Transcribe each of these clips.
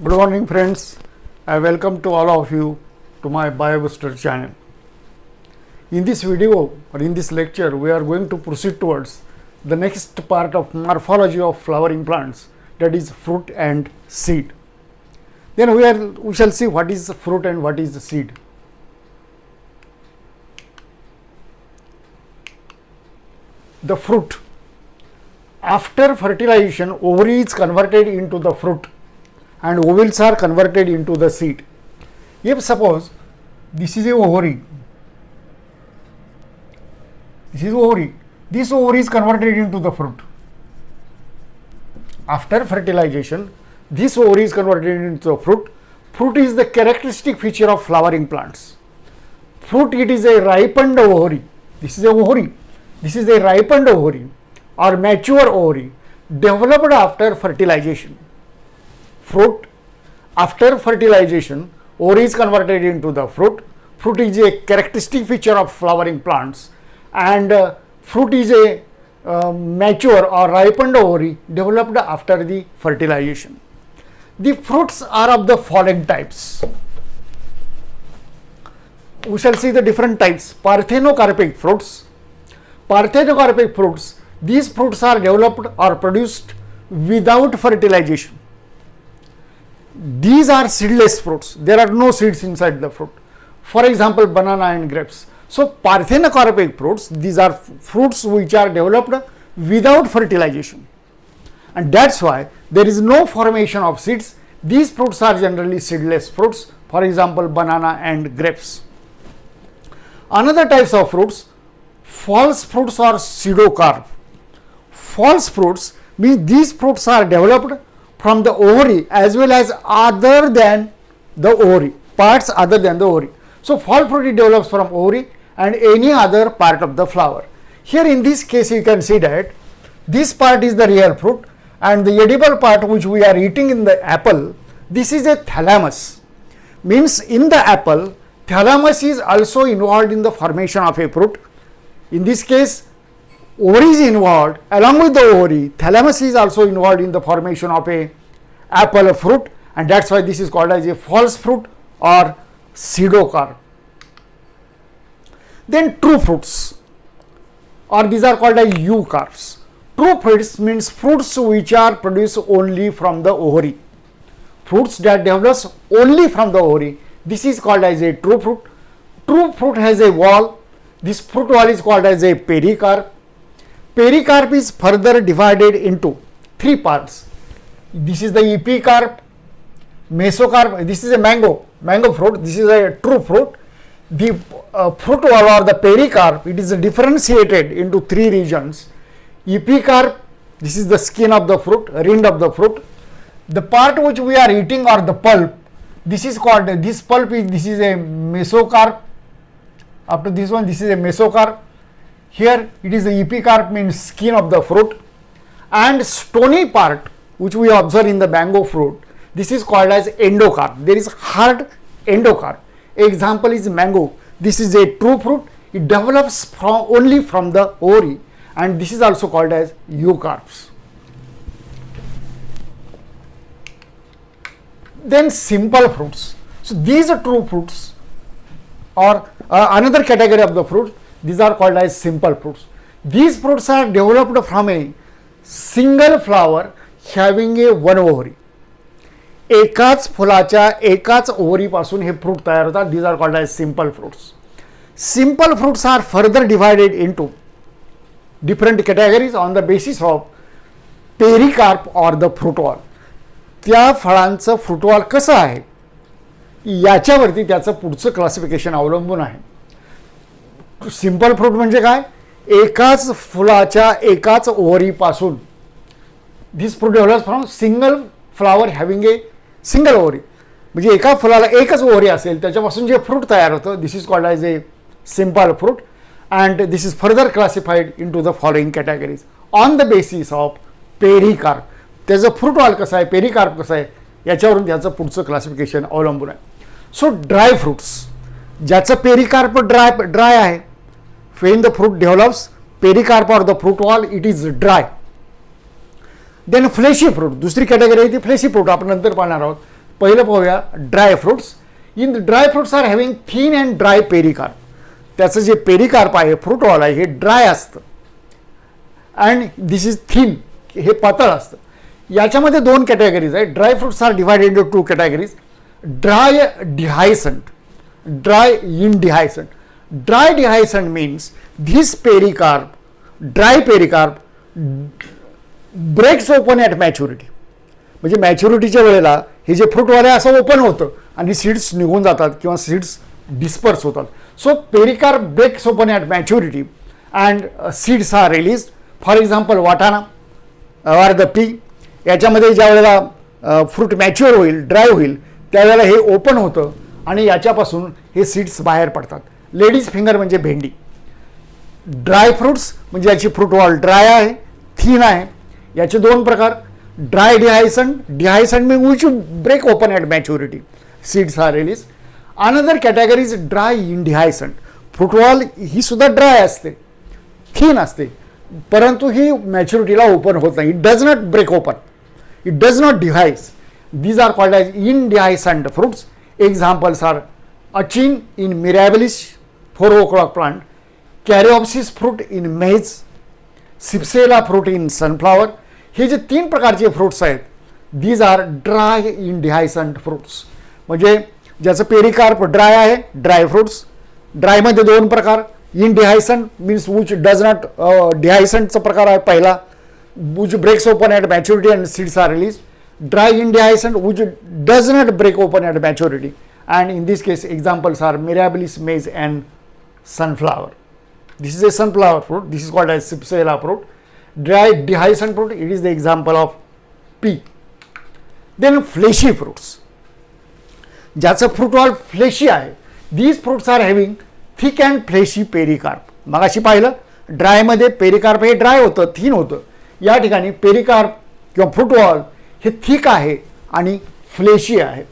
Good morning friends, I welcome to all of you to my BioBooster channel. In this video or in this lecture we are going to proceed towards the next part of morphology of flowering plants, that is fruit and seed. Then we shall see what is fruit and what is the seed. The fruit. After fertilization, ovary is converted into the fruit and ovules are converted into the seed. If suppose this is a ovary, this ovary is converted into the fruit. After fertilization, this ovary is converted into the fruit. Fruit is the characteristic feature of flowering plants. Fruit, it is a ripened ovary. This is a ovary. This is a ripened ovary or mature ovary developed after fertilization. Fruit, after fertilization, ovary is converted into the fruit. Fruit is a characteristic feature of flowering plants, and fruit is a mature or ripened ovary developed after the fertilization. The fruits are of the following types. We shall see the different types. Parthenocarpic fruits. Parthenocarpic fruits, these fruits are developed or produced without fertilization. These are seedless fruits. There are no seeds inside the fruit. For example, banana and grapes. So parthenocarpic fruits, these are fruits which are developed without fertilization, and that's why there is no formation of seeds. These fruits are generally seedless fruits. For example, banana and grapes. Another types of fruits, false fruits or pseudocarp. False fruits mean these fruits are developed from the ovary as well as other than the ovary, parts other than the ovary. So false fruit develops from ovary and any other part of the flower. Here in this case you can see that this part is the real fruit and the edible part which we are eating in the apple, this is a thalamus. Means in the apple, thalamus is also involved in the formation of a fruit. In this case, ovary is involved. Along with the ovary, thalamus is also involved in the formation of a apple fruit, and that's why this is called as a false fruit or pseudocarp. Then true fruits, or these are called as eucarps. True fruits means fruits which are produced only from the ovary. Fruits that develops only from the ovary, this is called as a true fruit. True fruit has a wall. This fruit wall is called as a pericarp. Pericarp is further divided into three parts. This is the epicarp, mesocarp. This is a mango fruit. This is a true fruit. The fruit wall or the pericarp, it is differentiated into three regions. Epicarp, this is the skin of the fruit, rind of the fruit. The part which we are eating or the pulp, this is called, this pulp is, this is a mesocarp. After this one, this is a mesocarp. Here it is the epicarp, means skin of the fruit, and stony part which we observe in the mango fruit, this is called as endocarp. There is hard endocarp. Example is mango. This is a true fruit. It develops only from the ovary, and this is also called as eucarps. Then simple fruits. So these are true fruits, or another category of the fruits. These are called as simple fruits. These fruits are developed from a single flower having a one ovary. एकाच फुलाच्या एकाच ovary पासून हे fruit तयार होतात. These are called as simple fruits. Simple fruits are further divided into different categories on the basis of pericarp or the fruit wall. त्या फळांचं fruit wall कसं आहे याच्यावरती त्याचं पुढचं क्लासिफिकेशन अवलंबून आहे. सिंपल फ्रूट म्हणजे काय, एकाच फुलाच्या एकाच ओव्हरीपासून, this fruit develops from single flower having a single ovary, म्हणजे एका फुलाला एकच ओव्हरी असेल त्याच्यापासून जे फ्रूट तयार होतं, this is called as a simple fruit, and this is further classified into the following categories on the basis of pericarp. त्याचं फ्रूट वॉल कसं आहे, पेरिकार्प कसं आहे, याच्यावरून त्याचं पुढचं क्लासिफिकेशन अवलंबून आहे. सो ड्राय फ्रूट्स, ज्याचं पेरिकार्प ड्राय आहे, when the fruit develops pericarp or the fruit wall, it is dry. Then fleshy fruit, दुसरी कॅटेगरी आहे ती फ्लेशी फ्रूट, आपण नंतर पाहणार आहोत. पहिलं पाहूया dry fruits. In dry fruits are having thin and dry pericarp. त्याचं जे पेरिकार्प आहे फ्रूटवाला हे ड्राय असतं अँड दिस इज थिन, हे पातळ असतं. याच्यामध्ये दोन कॅटेगरीज आहेत. Dry fruits are divided into two categories. Dry dehiscent, dry indehiscent. Dry dehiscent means this pericarp, dry pericarp breaks open at maturity. म्हणजे मॅच्युरिटीच्या वेळेला हे जे फ्रूटवाले असं ओपन होतं आणि सीड्स निघून जातात किंवा सीड्स डिस्पर्स होतात. So pericarp breaks open at maturity and seeds are release. For example वाटाणा ऑर द पी, याच्यामध्ये ज्या वेळेला फ्रूट मॅच्युअर होईल, ड्राय होईल, त्यावेळेला हे ओपन होतं आणि याच्यापासून हे सीड्स बाहेर पडतात. लेडीज फिंगर म्हणजे भेंडी. ड्राय फ्रुट्स म्हणजे याची फ्रूट वॉल ड्राय आहे, थिन आहे. याचे दोन प्रकार, dry dehiscent. Dehiscent mean which break open at maturity, seeds are release. Another category is dry indehiscent. Fruit wall ही सुद्धा ड्राय असते, थिन असते, परंतु ही मॅच्युरिटीला ओपन होत नाही. It does not break open, it does not dehisce. These are called as indehiscent fruits. Examples are achene in mirabilis 4 o'clock plant, caryopsis fruit in maize, cypsela fruit in sunflower. हे जे 3 प्रकारचे fruits आहेत, these are dry indehiscent fruits. म्हणजे ज्याचं pericarp dry आहे, dry fruits. ड्रायमध्ये 2 प्रकार, indehiscent means which does not, डिहायसंटचा प्रकार आहे पहिला, which breaks open at maturity and seeds are release. Dry indehiscent which does not break open at maturity, and in this case examples are mirabilis, maize and sunflower. This is a sunflower fruit, this is called as Cypsela fruit. Dry dehiscent fruit, it is the example of pea. Then fleshy fruits, ज्याचं fruit wall fleshy आहे, these fruits are having thick and fleshy pericarp. मगाशी पाहिलं ड्रायमध्ये pericarp हे dry होतं, thin होतं. या ठिकाणी pericarp किंवा फ्रूट वॉल हे थिक आहे आणि फ्लेशी आहे.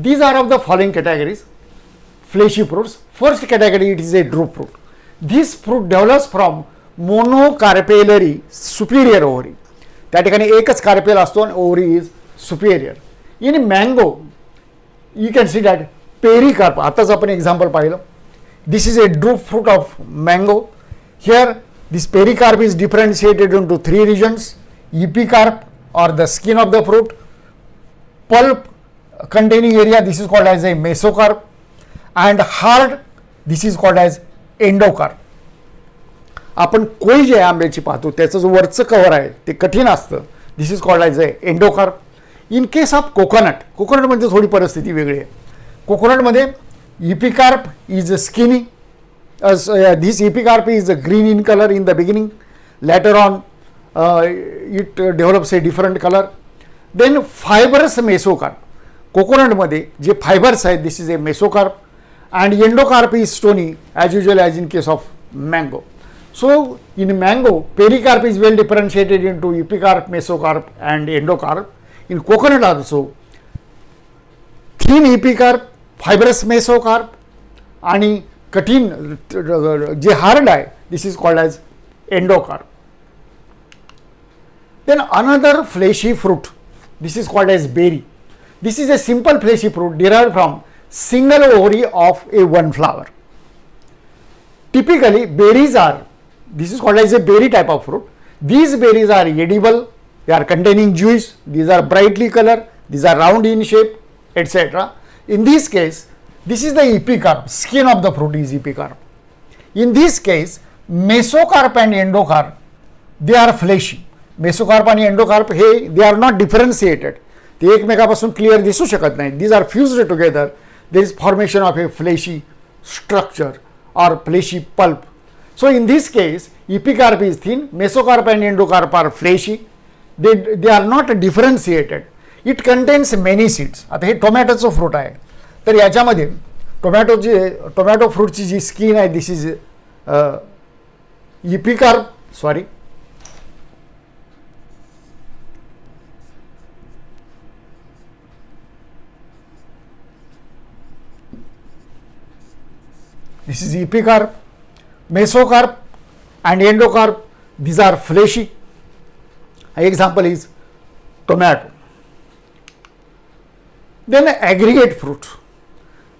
These are of the following categories: fleshy fruits. First category, it is a drupe fruit. This fruit develops from monocarpellary superior ovary. त्या ठिकाणी एकच कार्पेल असतो आणि ovary is superior. In mango you can see that pericarp, आताच आपण example पाहिलं. This is a drupe fruit of mango. Here this pericarp is differentiated into 3 regions: epicarp or the skin of the fruit, pulp containing area, this is called as a mesocarp, and hard, this is called as endocarp. आपण कोई जे आंब्याची पाहतो त्याचं जो वरचं cover आहे ते कठीण असतं, this is called as a endocarp. In case of coconut, कोकोनटमध्ये थोडी परिस्थिती वेगळी आहे. कोकोनटमध्ये epicarp is skinny. This epicarp is green in colour in the beginning, later on it develops a different colour. Then fibrous mesocarp, कोकोनटमध्ये जे fibres आहेत, this is a mesocarp. And endocarp is stony as usual as in case of mango. So in mango, pericarp is well differentiated into epicarp, mesocarp and endocarp. In coconut also, thin epicarp, fibrous mesocarp आणि कठीण जे hard आहे, this is called as endocarp. Then another fleshy fruit, this is called as berry. This is a simple fleshy fruit derived from single ovary of a one flower. Typically berries are, this is called as a berry type of fruit. These berries are edible, they are containing juice, these are brightly colored, these are round in shape, etc. In this case, this is the epicarp, skin of the fruit is epicarp. In this case, mesocarp and endocarp, they are fleshy. Mesocarp and endocarp, हे they are not differentiated. ते एकमेकापासून clear दिसू शकत नाही. These are fused together. There is formation of a fleshy structure or fleshy pulp. So in this case, epicarp is thin, mesocarp and endocarp are fleshy. They are not differentiated. It contains many seeds. आता हे टोमॅटोचं fruit आहे, तर याच्यामध्ये tomato फ्रूटची जी skin आहे, this is epicarp, sorry, this is epicarp, mesocarp and endocarp, these are fleshy. An example is tomato. Then aggregate fruit.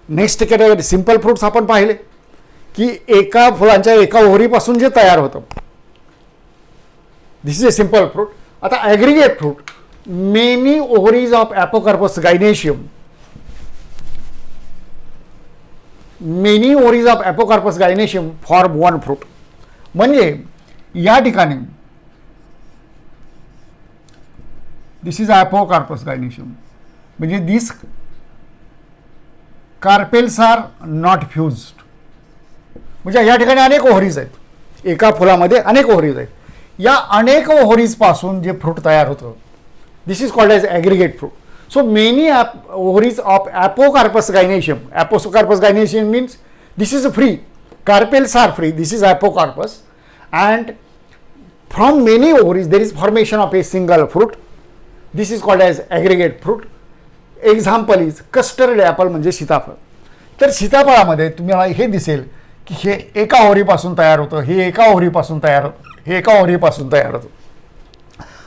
Next category simple fruits आपण पाहिले की एका फुलांच्या एका ओहरीपासून जे तयार होतं, this is a simple fruit. आता aggregate fruit, many ovaries of apocarpous gynoecium, many ovaries of apocarpous gynoecium form one fruit. म्हणजे या ठिकाणी दिस इज ॲपोकार्पस गायनेशियम, म्हणजे this carpels are not fused. म्हणजे या ठिकाणी अनेक ओव्हरीज आहेत, एका फुलामध्ये अनेक ओव्हरीज आहेत. या अनेक ओव्हरीज पासून जे फ्रूट तयार होतं, this is called as aggregate fruit. So many ovaries of Apocarpus gynoecium. Apocarpus gynoecium means this is free. Carpels are free. This is Apocarpus, and from many ovaries there is formation of a single fruit. This is called as aggregate fruit. Example is custard apple म्हणजे सीताफळ. तर सीताफळामध्ये तुम्हाला हे दिसेल की हे एका ओव्हरीपासून तयार होतं, हे एका ओव्हरीपासून तयार होतं, हे एका ओव्हरीपासून तयार होतं.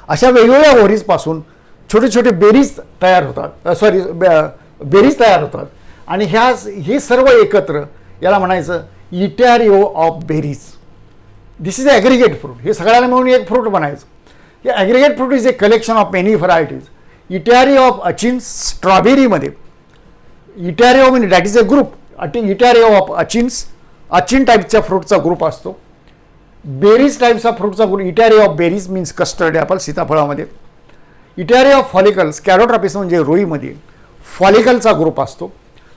अशा वेगवेगळ्या ओव्हरीजपासून छोटे छोटे बेरीज तयार होतात, बेरीज तयार होतात. आणि हे सर्व एकत्र याला म्हणायचं etaerio of berries. This is aggregate fruit. हे सगळ्यांना मिळून एक फ्रूट बनायचं. हे aggregate fruit is a collection of many varieties. Etaerio of achenes, स्ट्रॉबेरीमध्ये इटॅरिओ म्हणजे that is a group. Etaerio of achenes, achene टाईपच्या फ्रूटचा ग्रुप असतो. बेरीज टाईपचा फ्रूटचा group, etaerio of berries means custard apple सीताफळामध्ये. इटॅरिओ ऑफ फॉलिकल्स, कॅरोट्रॉपिस म्हणजे रोईमध्ये फॉलिकलचा ग्रुप असतो.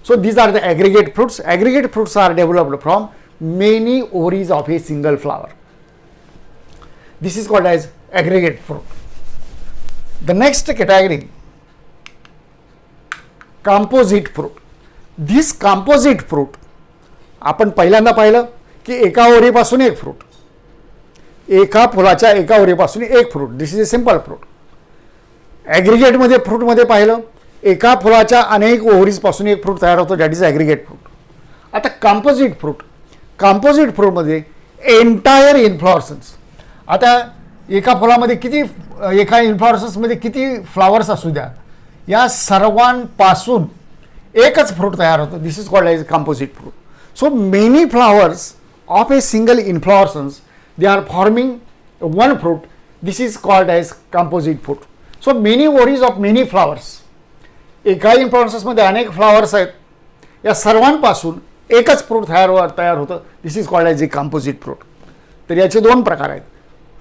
So these are the aggregate fruits. Aggregate fruits are developed from many ovaries of a single flower. This is called as aggregate fruit. The next category composite fruit. This composite fruit आपण पहिल्यांदा पाहिलं की एका ओव्हरीपासून एक fruit, एका फुलाच्या एका ओव्हरीपासून एक fruit. This is a simple fruit. ॲग्रिगेटमध्ये फ्रूटमध्ये पाहिलं एका फुलाच्या अनेक ओव्हरीजपासून एक फ्रूट तयार होतो, दॅट इज ॲग्रिगेट फ्रूट. आता कंपोजिट फ्रूट, कंपोजिट फ्रूटमध्ये एंटायर इन्फ्लॉरसन्स. आता एका फुलामध्ये किती, एका इन्फ्लॉरसन्समध्ये किती फ्लावर्स असू द्या, या सर्वांपासून एकच फ्रूट तयार होतो. This is called as composite fruit. So many flowers of a single inflorescence they are forming one fruit. This is called as composite fruit. So many ovaries of many flowers, एका इन्फ्लॉरन्समध्ये अनेक flowers आहेत, या सर्वांपासून एकच fruit तयार होतं. This is called as a composite fruit. तर याचे दोन प्रकार आहेत,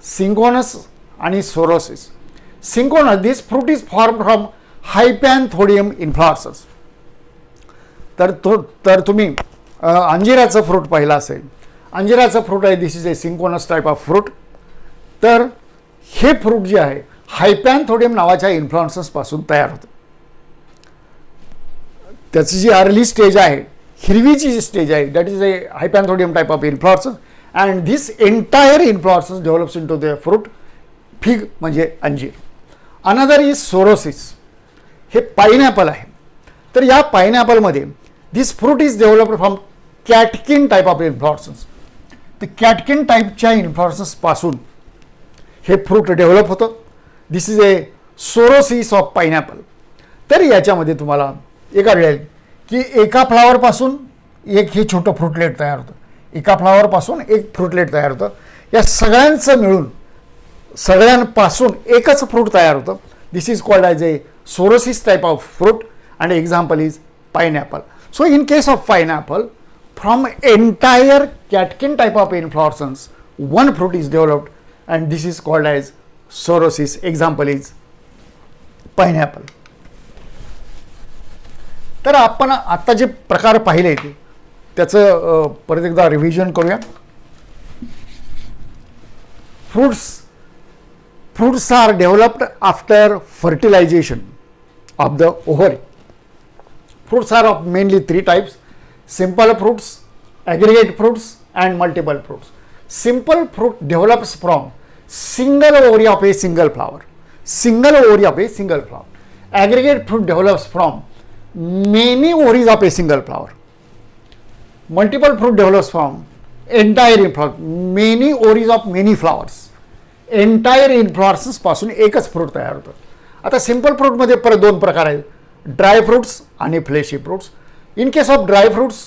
सिंकोनस आणि sorosis. Syconus, this fruit is form from hypanthodium inflorescence. तर तुम्ही अंजिराचं फ्रूट पाहिलं असेल. अंजिराचं फ्रूट आहे, this is a syconus type of fruit. तर हे फ्रूट जे आहे हायपॅन्थोडियम नावाच्या इन्फ्लॉरन्सपासून तयार होतं. त्याची जी अर्ली स्टेज आहे, हिरवीची जी स्टेज आहे, that is a hypanthodium type of inflorescence. And this entire inflorescence develops into the fruit, fig म्हणजे अंजीर. Another is sorosis. हे पाइनॲपल आहे. तर या पाइनॲपलमध्ये this fruit is developed from catkin type of inflorescence. तर catkin टाईपच्या इन्फ्लॉरन्सपासून हे फ्रूट डेव्हलप होतं. This is a sorosis of pineapple. तर याच्यामध्ये तुम्हाला एक आढळेल की एका फ्लावरपासून एक हे छोटं फ्रूटलेट तयार होतं, एका फ्लावरपासून एक फ्रूटलेट तयार होतं. या सगळ्यांचं मिळून सगळ्यांपासून एकच फ्रूट तयार होतं. This is called as a sorosis type of fruit and example is pineapple. So in case of pineapple, from entire catkin type of inflorescence one fruit is developed and this is called as sorosis. Example is pineapple. तर आपण आत्ता जे प्रकार पाहिले ते त्याचं परत एकदा रिव्हिजन करूया. Fruits are developed after fertilisation of the ovary. Fruits are of mainly three types: simple fruits, aggregate fruits and multiple fruits. Simple fruit develops from single ovary of a single flower. Single ovary of a single flower. Aggregate fruit develops from many ovaries of a single flower. Multiple fruit develops from entire inflorescence, many ovaries of many flowers. Entire inflorescence पासून एकच fruit तयार होतं. आता simple फ्रूटमध्ये परत दोन प्रकार आहेत: dry fruits आणि fleshy fruits. In case of dry fruits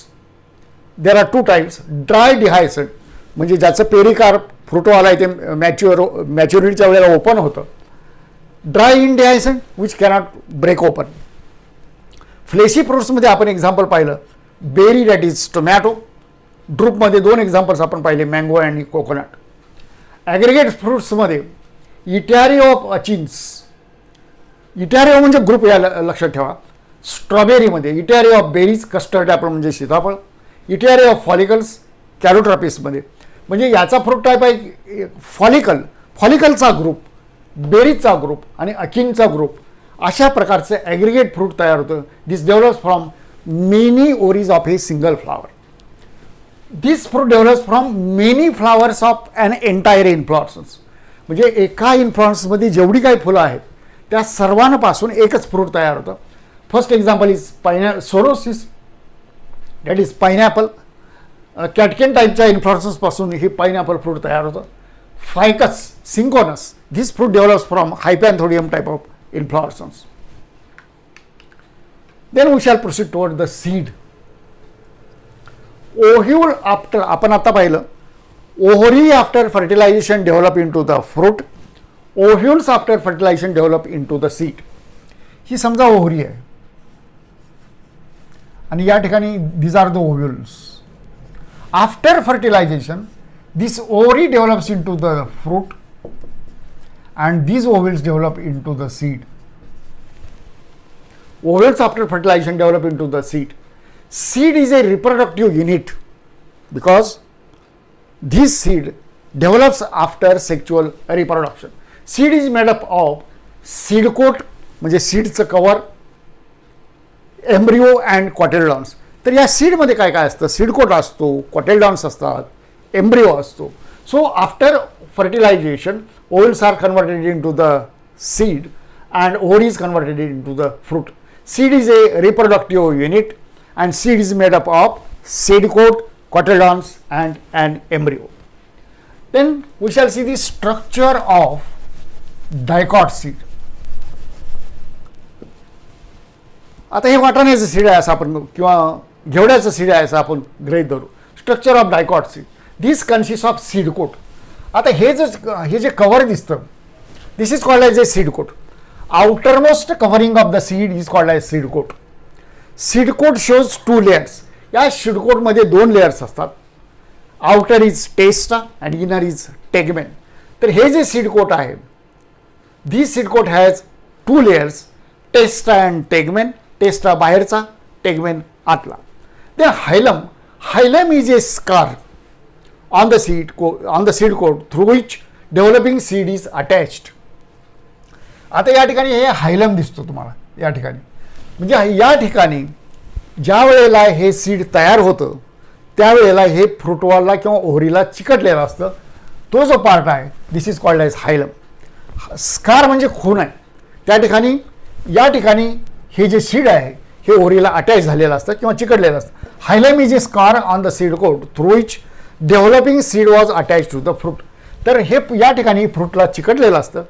there are two types. Dry dehiscent म्हणजे ज्याचं पेरिकार्प फ्रुटवाला आहे ते मॅच्युरिटीच्या वेळेला ओपन होतं. Dry indehiscent which cannot break open. Fleshy फ्रुट्समध्ये आपण एक्झाम्पल पाहिलं बेरी दॅट इज टोमॅटो. ड्रूपमध्ये 2 एक्झाम्पल्स आपण पाहिले मँगो आणि कोकोनट. ॲग्रिगेट फ्रुट्समध्ये इटॅरिओ ऑफ अचिन्स. इटॅरिओ म्हणजे ग्रुप या लक्षात ठेवा. स्ट्रॉबेरीमध्ये etaerio of berries, custard apple म्हणजे सीताफळ. इटॅरिओ ऑफ फॉलिकल्स कॅरोट्रॉपिसमध्ये म्हणजे याचा फ्रूट टाईप आहे फॉलिकलचा ग्रुप, बेरीजचा ग्रुप आणि अकिनचा ग्रुप. अशा प्रकारचं ॲग्रिगेट फ्रूट तयार होतं. This develops from many ovaries of a single flower. This fruit develops from many flowers of an entire inflorescence. म्हणजे एका इन्फ्लॉरन्समध्ये जेवढी काही फुलं आहेत त्या सर्वांपासून एकच फ्रूट तयार होतं. First example is sorosis that is pineapple. Catkin टाईपच्या इन्फ्लॉरन्सपासून हे पायनॅपल फ्रूट तयार होतं. Ficus syconus this fruit develops from hypanthodium type of inflorescence. Then we shall proceed toward the seed. Ovule after आपण आता पाहिलं ovary after fertilization develop into the fruit. Ovules after fertilization develop into the seed. ही समजा ovary आहे आणि या ठिकाणी these are the ovules. After fertilisation this ovary develops into the fruit and these ovules develop into the seed. Ovules after fertilization develop into the seed. Seed is a reproductive unit because this seed develops after sexual reproduction. Seed is made up of seed coat म्हणजे सीडचं cover, embryo and कॉटेलडॉन्स. तर या सीडमध्ये काय काय असतं? Seed coat असतो, कॉटेलडॉन्स असतात, embryo असतो. So after fertilization ovules are converted into the seed and ovary is converted into the fruit. Seed is a reproductive unit and seed is made up of seed coat, cotyledons and an embryo. Then we shall see the structure of dicot seed. आता हे वाटाण्याचं seed आहे असं आपण किंवा घेवड्याचं seed आहे असं आपण गृहीत धरू. Structure of dicot seed. This consist of seed coat. आता हे जे कव्हर दिसतं this is called as a seed coat. Outermost covering of the seed is called as seed coat. Seed coat shows 2 layers. या seed कोटमध्ये 2 layers असतात. Outer is testa and inner is tegmen. तर हे जे seed coat आहे this seed coat has 2 layers testa and tegmen. Testa बाहेरचा, tegmen आतला. Then hilum. Hilum is a scar on the seed coat through which developing seed is attached. आता या ठिकाणी हे हायलम दिसतो तुम्हाला या ठिकाणी. म्हणजे या ठिकाणी ज्या वेळेला हे सीड तयार होतं त्यावेळेला हे फ्रूटवॉलला किंवा ओव्हरीला चिकटलेलं असतं. तो जो पार्ट आहे this is called as हायलम. Scar म्हणजे खून आहे. त्या ठिकाणी या ठिकाणी हे जे सीड आहे हे ओव्हरीला अटॅच झालेलं असतं किंवा चिकटलेलं असतं. Hilum is a scar on the seed coat through which developing seed was attach to the fruit. तर हे या ठिकाणी फ्रूटला चिकटलेलं असतं,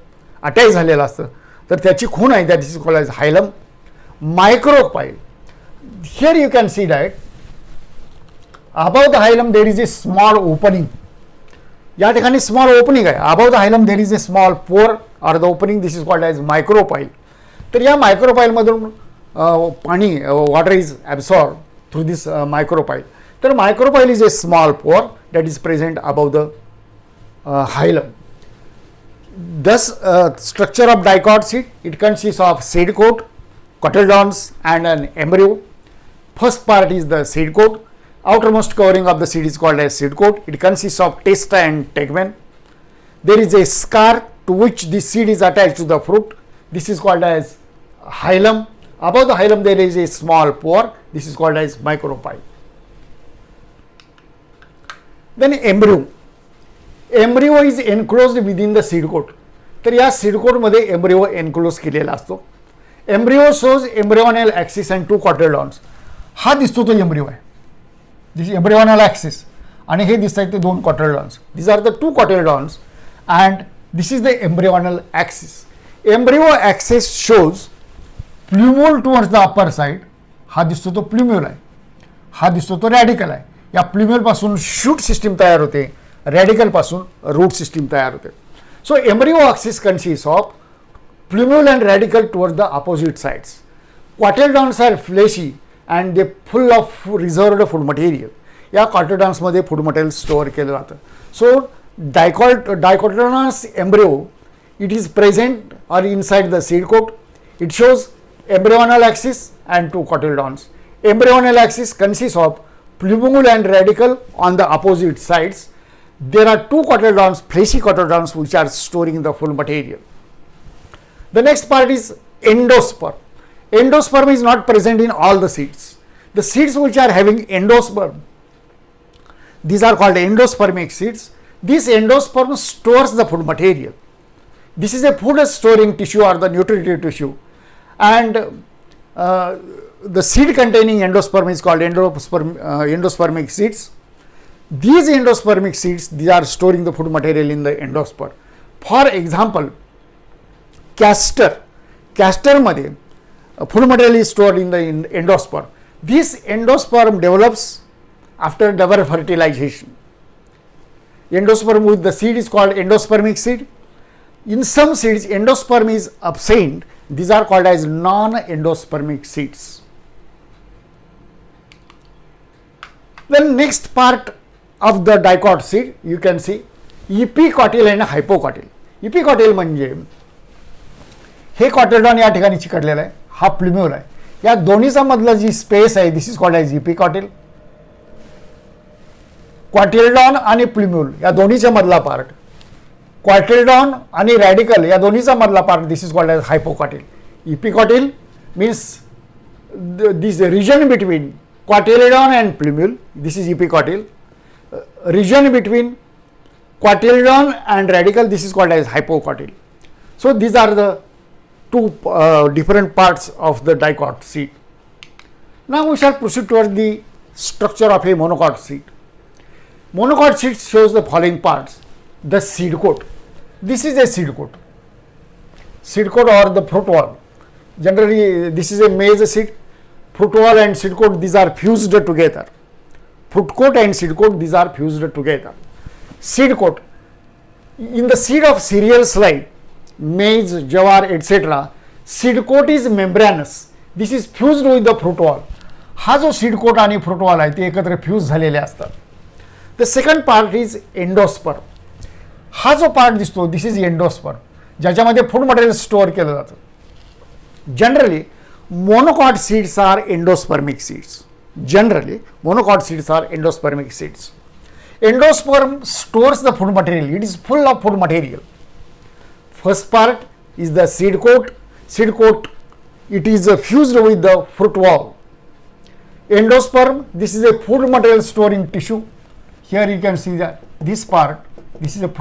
अटॅच झालेलं असतं. तर त्याची खून आहे that is called as hilum. Micropyle. Here you can see that above the hilum there is a small opening. या ठिकाणी small opening आहे. Above the hilum there is a small pore or the opening. This is called as micropyle. तर या micropyle मधून पाणी water is absorbed through this micropyle. तर micropyle is a small pore that is present above the hilum. Thus structure of dicot seed, it consists of seed coat, cotyledons and an embryo. First part is the seed coat. Outermost covering of the seed is called as seed coat. It consists of testa and tegmen. There is a scar to which the seed is attached to the fruit. This is called as hilum. Above the hilum there is a small pore. This is called as micropyle. Then embryo. Embryo is enclosed within the seed coat. तर या seed कोटमध्ये embryo enclose केलेला असतो. Embryo shows embryonal axis and 2 cotyledons. हा दिसतो तो embryo आहे. दिस एम्ब्रिओनल axis आणि हे दिसत आहेत ते 2 cotyledons. This are the 2 cotyledons and this is the embryonal axis. Embryo axis shows plumule towards the upper side, हा दिसतो तो प्ल्युम्यूल आहे, हा दिसतो तो रॅडिकल आहे. या प्ल्युम्यूल पासून शूट सिस्टीम तयार होते, रॅडिकल पासून रूट सिस्टीम तयार होते. So embryo axis consist of plumule and radical towards the opposite sides. Cotyledons are fleshy and they full of reserved food material. या cotyledons मध्ये फूड मटेरियल स्टोअर केलं जातं. So dicotyledonous embryo, it is present or inside the seed coat. It shows embryonal axis and two cotyledons. Embryonal axis consists of plumule and radical on the opposite sides. There are two cotyledons, fleshy cotyledons, which are storing the full material. The next part is endosperm. Endosperm is not present in all the seeds. The seeds which are having endosperm, these are called endospermic seeds. This endosperm stores the food material. This is a food storing tissue or the nutritive tissue, and the seed containing endosperm is called endospermic seeds. These endospermic seeds, these are storing the food material in the endosperm. For example, castor मध्ये food material is stored in the endosperm. This endosperm develops after double fertilization. Endosperm with the seed is called endospermic seed. In some seeds, endosperm is absent. These are called as non-endospermic seeds. The next part of the dicot seed, you can see epicotyl and hypocotyl. Epicotyl म्हणजे हे कॉटिलडॉन या ठिकाणी चिकटलेलं आहे, हा प्ल्युम्यूल आहे. या दोन्हीचा मधला जी स्पेस आहे, दिस इज कॉल्ड ॲज इपिकॉटिल. क्वाटिलडॉन आणि प्ल्युम्यूल या दोन्हीच्या मधला पार्ट, क्वाटिलडॉन आणि रॅडिकल या दोन्हीचा मधला part, this is called as hypocotyl. Epicotyl means this region between cotyledon and plumule, this is epicotyl. Region between cotyledon and radicle, this is called as hypocotyl. So these are the two different parts of the dicot seed. Now we shall proceed towards the structure of a monocot seed. Monocot seed shows the following parts. The seed coat. This is a seed coat. Seed coat or the fruit wall. Generally this is a maize seed. Fruit wall and seed coat, these are fused together. Fruit coat and seed coat, these are fused together. Seed coat. In the seed of cereals like maize, jawar, etc., seed coat is membranous. This is fused with the fruit wall. हा जो seed coat आणि fruit wall आहे ते एकत्र fuse झालेले असतात. The second part is endosperm. हा जो पार्ट दिसतो, दिस इज एंडोस्पर्म, ज्याच्यामध्ये फूड मटेरियल स्टोअर केलं जातं. Generally monocot seeds are endospermic seeds. Generally, monocot seeds are endospermic seeds. Endosperm stores the food material. It is full of food material. First part is the seed coat. Seed coat, it is fused with the fruit wall. Endosperm, this is a food material storing tissue. Here you can see that this part, this is a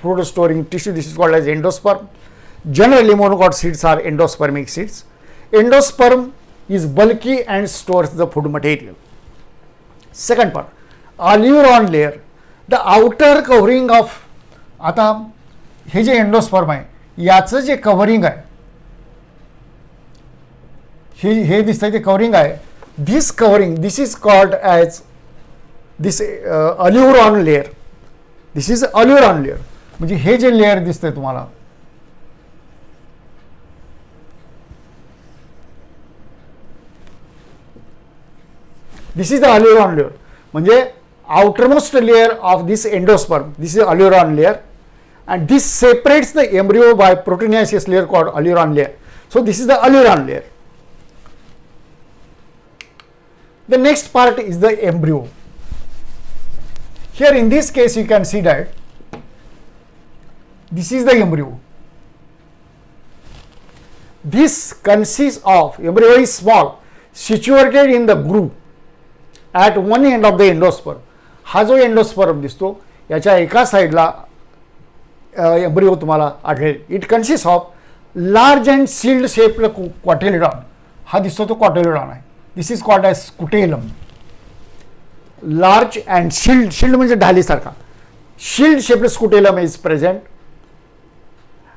food storing tissue. This is called as endosperm. Generally, monocot seeds are endospermic seeds. Endosperm is bulky and stores the food material. Second part, aleuron layer, the outer covering of, आता हे जे endosperm आहे याचं जे covering आहे, हे दिसतंय ते कव्हरिंग आहे. This covering, this is called as this aleurone layer. This is aleurone layer. म्हणजे हे जे लेअर दिसतंय तुम्हाला, this is the aleuron layer. म्हणजे outermost layer of this endosperm, this is aleuron layer, and this separates the embryo by proteinaceous layer called aleuron layer. So this is the aleuron layer. The next part is the embryo. Here in this case you can see that this is the embryo. This consists of, embryo is small, situated in the groove at one end of the endosperm. हा जो endosperm दिसतो याच्या एका साइडला embryo तुम्हाला आढळेल. It consist of large and shield shaped cotyledon. हा दिसतो तो क्वाटिलिडॉन आहे. This is called as scutellum. Large and shield, shield म्हणजे ढालीसारखा, shield shaped scutellum is present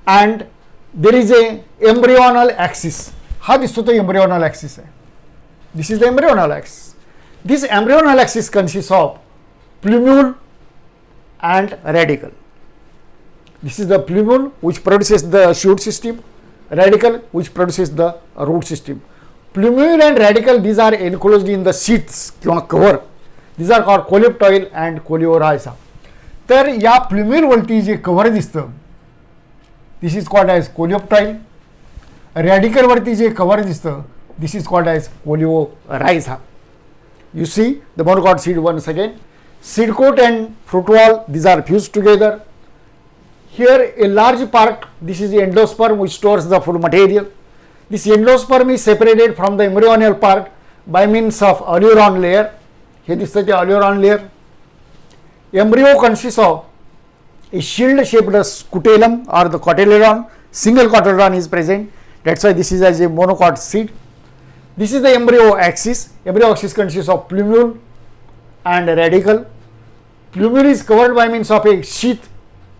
and there is a embryonal axis. हा दिसतो तो एम्ब्रियोनल ॲक्सिस आहे. This is the embryonal axis. This embryonal axis consist of plumule and radicle. This is the plumule which produces the shoot system, radicle which produces the root system. Plumule and radicle, these are enclosed in the sheaths किंवा cover. These are called coleoptile and coleorhiza. तर या प्ल्युम्युल वरती जे cover दिसतं, this is called as coleoptile. Radicle वरती जे cover दिसतं, this is called as coleorhiza. You see the monocot seed once again. Seed coat and fruit wall, these are fused together. Here a large part, this is the endosperm which stores the food material. This endosperm is separated from the embryonal part by means of alluron layer. Here this is the alluron layer. Embryo consists of a shield shaped scutellum or the cotyledon. Single cotyledon is present. That's why this is as a monocot seed. This is the embryo axis. Embryo axis consists of plumule and radicle. Plumule is covered by means of a sheath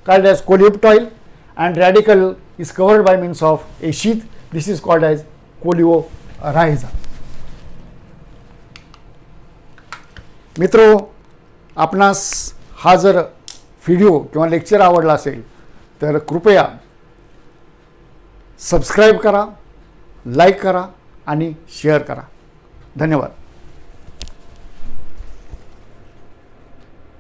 called as coleoptile, and radicle is covered by means of a sheath. This is called as coleorhiza. मित्रो, आपणास हा जर video किंवा lecture आवडला असेल तर कृपया subscribe करा, लाईक करा आणि शेअर करा. धन्यवाद.